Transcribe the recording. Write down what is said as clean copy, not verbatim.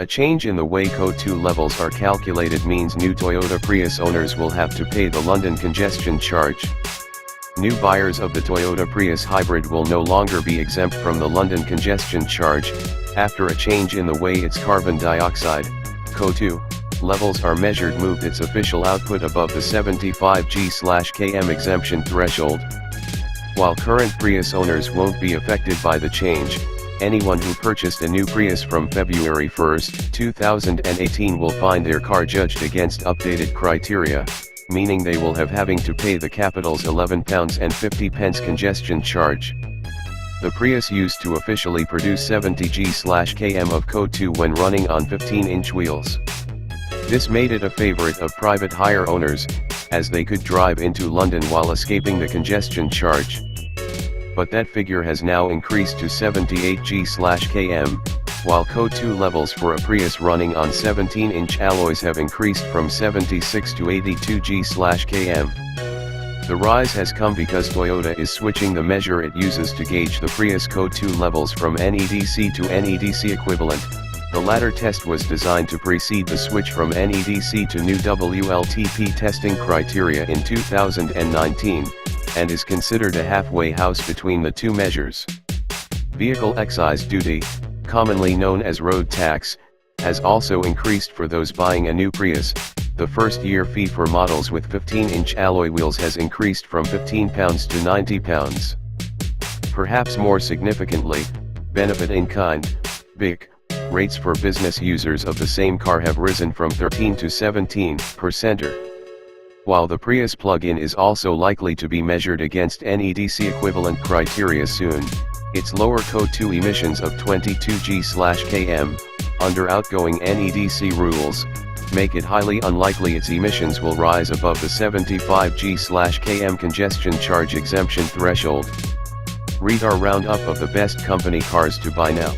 A change in the way CO2 levels are calculated means new Toyota Prius owners will have to pay the London Congestion Charge. New buyers of the Toyota Prius hybrid will no longer be exempt from the London Congestion Charge, after a change in the way its carbon dioxide, CO2, levels are measured moved its official output above the 75 g/km exemption threshold. While current Prius owners won't be affected by the change, anyone who purchased a new Prius from February 1, 2018 will find their car judged against updated criteria, meaning they will have having to pay the capital's £11.50 congestion charge. The Prius used to officially produce 70 g/km of CO2 when running on 15-inch wheels. This made it a favorite of private hire owners, as they could drive into London while escaping the congestion charge. But that figure has now increased to 78 g/km, while CO2 levels for a Prius running on 17-inch alloys have increased from 76 to 82 g/km. The rise has come because Toyota is switching the measure it uses to gauge the Prius CO2 levels from NEDC to NEDC equivalent. The latter test was designed to precede the switch from NEDC to new WLTP testing criteria in 2019, and is considered a halfway house between the two measures. Vehicle excise duty, commonly known as road tax, has also increased for those buying a new Prius. The first-year fee for models with 15-inch alloy wheels has increased from £15 to £90. Perhaps more significantly, benefit in kind, BIC, rates for business users of the same car have risen from 13 to 17%. While the Prius plug-in is also likely to be measured against NEDC equivalent criteria soon, its lower CO2 emissions of 22 g/km, under outgoing NEDC rules, make it highly unlikely its emissions will rise above the 75 g/km congestion charge exemption threshold. Read our roundup of the best company cars to buy now.